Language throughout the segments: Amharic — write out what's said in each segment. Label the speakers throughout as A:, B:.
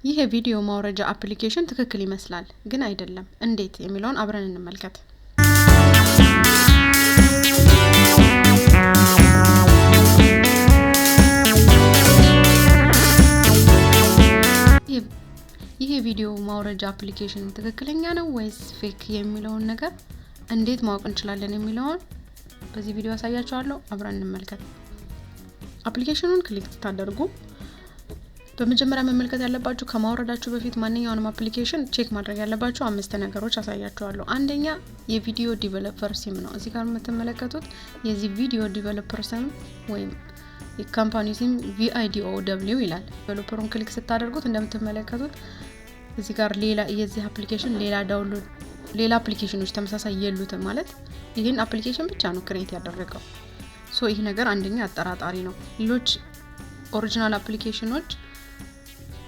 A: ይሄ ቪዲዮ ማውረጃ አፕሊኬሽን ትክክል ይመስላል ግን አይደለም እንዴት የሚለውን አብረን እንመልከት። ይሄ ቪዲዮ ማውረጃ አፕሊኬሽን ትክክለኛ ነው ወይስ ፌክ የሚለውን ነገር እንዴት ማወቅ እንችላለን የሚለውን በዚህ ቪዲዮ አሳያችኋለሁ። አብረን እንመልከት። አፕሊኬሽኑን ክሊክ ታደርጉ በመጀመሪያ መመልከት ያለባችሁ ከማውረዳችሁ በፊት ማንኛውንም አፕሊኬሽን ቼክ ማድረግ ያለባችሁ 5 ነገሮች አሳያችኋለሁ። አንደኛ የቪዲዮ ዲቨሎፐር ሲም ነው። እዚህ ጋር የምትመለከቱት የዚህ ቪዲዮ ዲቨሎፐር ሲም ወይም የካምፓኒ ሲም VIDOW ይላል። ዲቨሎፐሩን ክሊክ ስታደርጉት እንደምትመለከቱት እዚህ ጋር ሌላ የዚህ አፕሊኬሽን ሌላ አፕሊኬሽኖች ተመሳሳይ የሉትም ማለት ይሄን አፕሊኬሽን ብቻ ነው ክሬት ያደረገው። ይሄ ነገር አንደኛ አጠራጣሪ ነው። ሌሎች ኦሪጂናል አፕሊኬሽኖች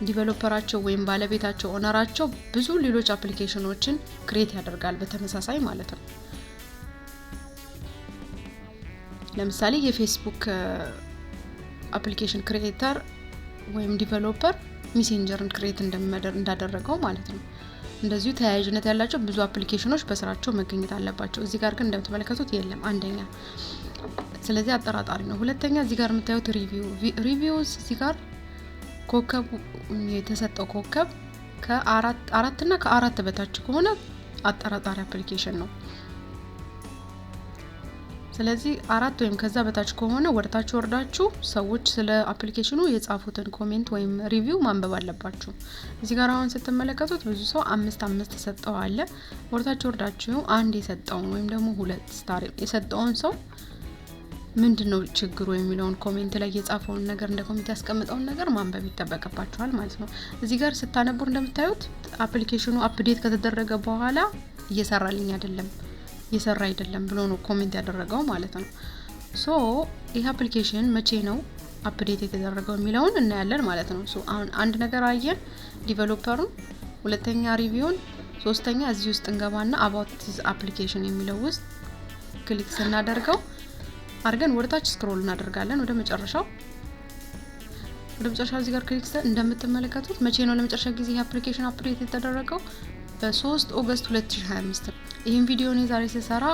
A: ዲቨሎፐራቸው ወይም ባለቤታቸው ኦነራቸው ብዙ ሌሎች አፕሊኬሽኖችን ክሬት ያደርጋል በተመሳሳይ ማለት ነው። ለምሳሌ የፌስቡክ አፕሊኬሽን ክሬተር ወይም ዲቨሎፐር ሜሴንጀርን ክሬት እንዳደረገው ማለት ነው። እንደዚሁ ተያያዥነት ያላቸው ብዙ አፕሊኬሽኖች በስራቸው መገኘት አለባቸው። እዚህ ጋር ግን እንደምትመለከቱት የለም አንደኛ። ስለዚህ አጠራጣሪ ነው። ሁለተኛ እዚህ ጋር የምታዩት ሪቪውስ እዚህ ጋር ኮከብ የተሰጠው ኮከብ ከ4 እና ከ4 በታች ከሆነ አጠራጣሪ አፕሊኬሽን ነው። ስለዚህ 4 ወይም ከዛ በታች ከሆነ ወርታችሁ ወርዳችሁ ሰዎች ስለ አፕሊኬሽኑ የጻፉትን ኮሜንት ወይም ሪቪው ማንበብ አለባችሁ። እዚህ ጋር አሁን ስትመለከቱት ብዙ ሰው 5 ተሰጠው አለ። ወርታችሁ ወርዳችሁ አንድ የሰጠውን ወይም ደግሞ 2 ስታር የሰጠውን ሰው ምንድነው ችግሩ የሚለውን ኮሜንት ላይ የጻፈውን ነገር እንደ ኮሜንት ያስቀምጠውን ነገር ማንበብ ይተበቀባችኋል ማለት ነው። እዚህ ጋር ስታነቡ እንደምታዩት አፕሊኬሽኑ አፕዴት ከተደረገ በኋላ እየሰራልኝ አይደለም ብሎ ነው ኮሜንት ያደረገው ማለት ነው። ይሄ አፕሊኬሽን መቼ ነው አፕዴት የተደረገው የሚለውን እናያለን ማለት ነው። አሁን አንድ ነገር አየን፣ ዲቨሎፐሩን፣ ሁለተኛ ሪቪውን፣ ሶስተኛ እዚህ ውስጥ እንገባና about this application የሚለው ውስጥ ክሊክ ስናደርገው አርገን ወደታች ስክሮል እናደርጋለን ወደ መጨረሻው እዚህ ጋር ክሊክ እንደምትመለከቱት መቼ ነው ለመጨረሻ ጊዜ ይሄ አፕሊኬሽን አፕዴት የተደረገው በ3 ኦገስት 2025 ነው። ይሄን ቪዲዮ ነው ዛሬ ሲሰራ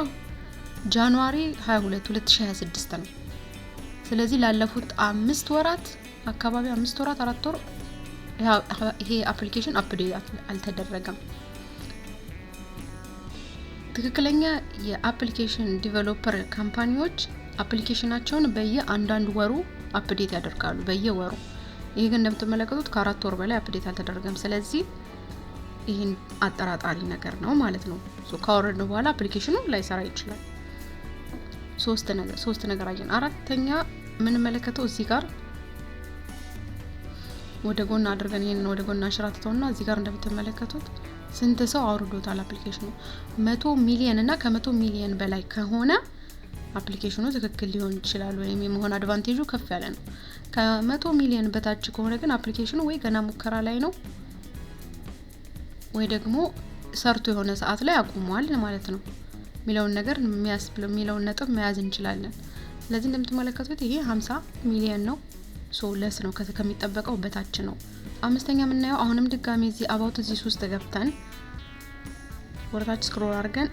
A: ጃንዋሪ 22 2026 ነው። ስለዚህ ላለፉት 5 ወራት አካባቢ 4 ወር ይሄ አፕሊኬሽን አፕዴት አልተደረገም። ትክክለኛ የአፕሊኬሽን ዲቨሎፐር ካምፓኒዎች አፕሊኬሽናቸውን በየአንዳንድ ወሩ አፕዴት ያደርጋሉ በየወሩ። ይሄ ግን እንደምትመለከቱት ከ4 ወር በላይ አፕዴት አልተደረገም። ስለዚህ ይሄን አጠራጣሪ ነገር ነው ማለት ነው። ካወረድን በኋላ አፕሊኬሽኑ ላይሰራ ይችላል። ሶስት ነገር አየን። አራተኛ ምን መለከተው እዚህ ጋር ወደ ጎን አድርገን ይሄንን ወደ ጎን አሽራትተውና እዚህ ጋር እንደምትመለከቱት ስንት ሰው አውርዶታል አፕሊኬሽኑ 100 ሚሊዮን እና ከ100 ሚሊዮን በላይ ከሆነ አፕሊኬሽኑ ትክክል ሊሆን ይችላል ወይም የመሆን አድቫንቴጁ ከፍ ያለ ነው። ከ100 ሚሊዮን በታች ከሆነ ግን አፕሊኬሽኑ ወይ ገና ሙከራ ላይ ነው ወይ ደግሞ ሰርቶ የሆነ ሰዓት ላይ አቁሟል ማለት ነው ሚለውን ነገር የሚለውን ነጥብ መያዝ እንችላለን። ስለዚህ እንደምትመለከቱት ይሄ 50 ሚሊዮን ነው። ለስ ነው ከሚጠበቀው በታች ነው። አምስተኛ የምናየው አሁንም ድጋሚ እዚህ about this ውስጥ ገብተን ወርታች ስክሮል አድርገን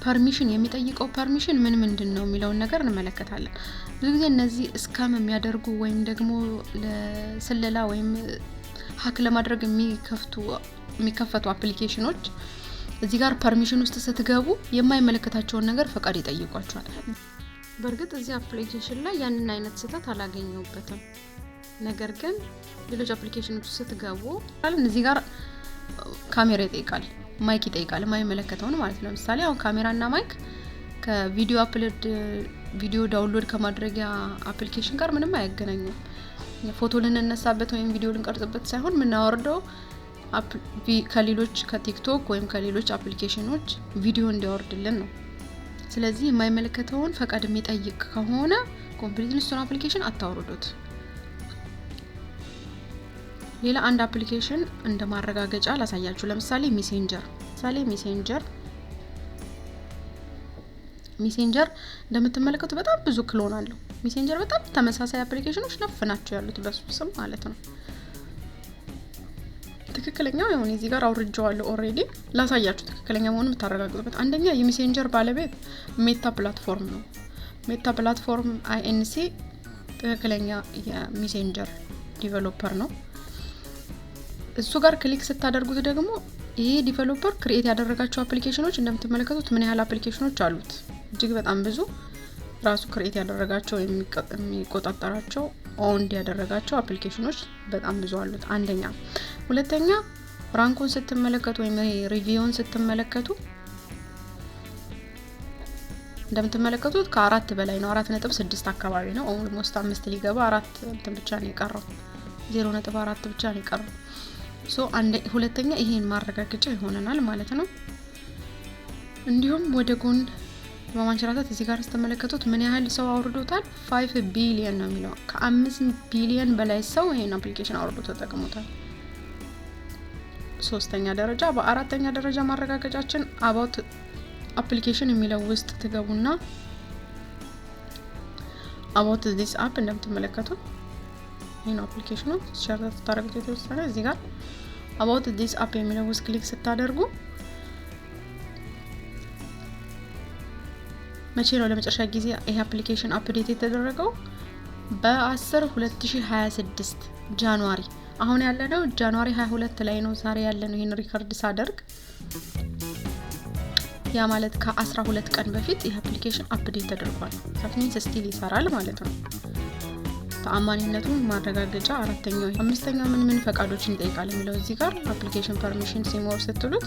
A: ፐርሚሽን የሚጠይቀው ፐርሚሽን ምንድነው የሚለውን ነገር እንመለከታለን። ብዙ ጊዜ እነዚህ ስካም የሚያደርጉ ወይም ደግሞ ለስለላ ወይም ሀክ ለማድረግ የሚከፈቱ አፕሊኬሽኖች እዚህ ጋር ፐርሚሽን ውስጥ ስትገቡ የማይመለከታቸውን ነገር ፈቃድ ይጠይቋቸዋል። በእርግጥ እዚህ አፕሊኬሽን ላይ ያንን አይነት ስህተት አላገኘሁበትም። ነገር ግን ሌሎች አፕሊኬሽኖች ስትገቡ እዚህ ጋር ካሜራ ይጠይቃል፣ ማይክ ይጠይቃል፣ የማይመለከተውን ማለት ነው። ለምሳሌ አሁን ካሜራና ማይክ ከቪዲዮ ቪዲዮ ዳውንሎድ ከማድረጊያ አፕሊኬሽን ጋር ምንም አያገናኙም። ፎቶ ልንነሳበት ወይም ቪዲዮ ልንቀርጽበት ሳይሆን የምናወርደው ከሌሎች ከቲክቶክ ወይም ከሌሎች አፕሊኬሽኖች ቪዲዮ እንዲያወርድልን ነው። ስለዚህ የማይመለከተውን ፈቃድ የሚጠይቅ ከሆነ ኮምፕሊትሊ እሱን አፕሊኬሽን አታውርዱት። ሌላ አንድ አፕሊኬሽን እንደማረጋገጫ ላሳያችሁ። ለምሳሌ ሜሴንጀር እንደምትመለከቱ በጣም ብዙ ክሎን አለው። ሜሴንጀር በጣም ተመሳሳይ አፕሊኬሽኖች ናቸው ያሉት በሱ ስም ማለት ነው። ትክክለኛው የሆነ እዚህ ጋር አውርጄዋለሁ ኦሬዲ ላሳያችሁ ትክክለኛ መሆኑን የምታረጋግጡበት። አንደኛ የሜሴንጀር ባለቤት ሜታ ፕላትፎርም ነው። ሜታ ፕላትፎርም INC ትክክለኛ የሜሴንጀር ዲቨሎፐር ነው። እሱ ጋር ክሊክ ስታደርጉት ደግሞ ይሄ ዲቨሎፐር ክሬት ያደረጋቸው አፕሊኬሽኖች እንደምትመለከቱት ምን ያህል አፕሊኬሽኖች አሉት፣ እጅግ በጣም ብዙ። ራሱ ክሬት ያደረጋቸው የሚቆጣጠራቸው ኦንድ ያደረጋቸው አፕሊኬሽኖች በጣም ብዙ አሉት። አንደኛ። ሁለተኛ ራንኩን ስትመለከቱ ወይም ሪቪውን ስትመለከቱ እንደምትመለከቱት ከ4 በላይ ነው። 4.6 አካባቢ ነው። ኦልሞስት 5 ሊገባ 4 እንትን ብቻ ነው የቀረው። 0.4 ብቻ ነው የቀረው። ሁለተኛ ይሄን ማረጋገጫ ይሆነናል ማለት ነው። እንዲሁም ወደ ጎን በማንሸራተት እዚህ ጋር ስትመለከቱት ምን ያህል ሰው አውርዶታል? 5 ቢሊየን ነው የሚለው። ከ5 ቢሊየን በላይ ሰው ይሄን አፕሊኬሽን አውርዶ ተጠቅሞታል። ሶስተኛ ደረጃ። በአራተኛ ደረጃ ማረጋገጫችን አባውት አፕሊኬሽን የሚለው ውስጥ ትገቡና አባውት ዚስ አፕ እንደምትመለከቱት ይሄን አፕሊኬሽኑ ሸርት ታረጋግጡ የተወሰነ እዚህ ጋር አባውት ዚስ አፕ የሚለው ውስጥ ክሊክ ስታደርጉ መቼ ነው ለመጨረሻ ጊዜ ይሄ አፕሊኬሽን አፕዴት የተደረገው? በ10/2026 ጃንዋሪ። አሁን ያለነው ጃንዋሪ 22 ላይ ነው ዛሬ ያለነው ይሄን ሪከርድ ሳደርግ። ያ ማለት ከ12 ቀን በፊት ይሄ አፕሊኬሽን አፕዴት ተደርጓል። ሳትሚንስ ስቲል ይሰራል ማለት ነው። ተአማኒነቱን ማረጋገጫ አራተኛው። አምስተኛው ምን ፈቃዶችን ይጠይቃል የሚለው እዚህ ጋር አፕሊኬሽን ፐርሚሽን ሲሞር ስትሉት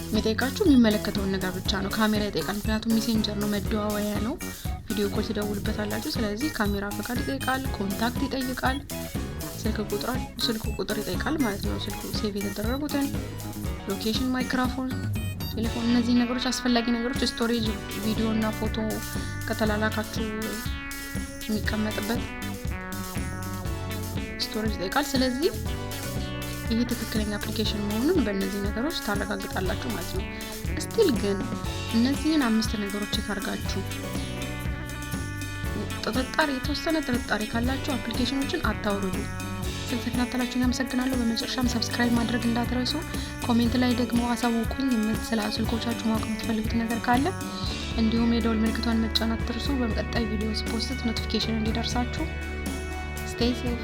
A: የሚጠይቃችሁ የሚመለከተውን ነገር ብቻ ነው። ካሜራ ይጠይቃል፣ ምክንያቱም ሜሴንጀር ነው፣ መደዋወያ ነው፣ ቪዲዮ ኮል ትደውሉበታላችሁ። ስለዚህ ካሜራ ፈቃድ ይጠይቃል፣ ኮንታክት ይጠይቃል፣ ስልክ ቁጥር ይጠይቃል ማለት ነው። ስልኩ ሴቭ የተደረጉትን ሎኬሽን፣ ማይክሮፎን፣ ቴሌፎን፣ እነዚህ ነገሮች አስፈላጊ ነገሮች፣ ስቶሬጅ ቪዲዮ እና ፎቶ ከተላላካችሁ የሚቀመጥበት ስቶሬጅ ይጠይቃል። ስለዚህ ይሄ ትክክለኛ አፕሊኬሽን መሆኑን በእነዚህ ነገሮች ታረጋግጣላችሁ ማለት ነው። ስቲል ግን እነዚህን 5 ነገሮች ካርጋችሁ የተወሰነ ጥርጣሬ ካላችሁ አፕሊኬሽኖችን አታውርዱ። ስለተከታተላችሁኝ አመሰግናለሁ። በመጨረሻም ሰብስክራይብ ማድረግ እንዳትረሱ። ኮሜንት ላይ ደግሞ አሳውቁኝ ስለ ስልኮቻችሁ ማወቅ የምትፈልጉት ነገር ካለ። እንዲሁም የደወል ምልክቷን መጫን አትርሱ። በቀጣይ ቪዲዮ ፖስት ኖቲፊኬሽን እንዲደርሳችሁ። ስቴይ ሴፍ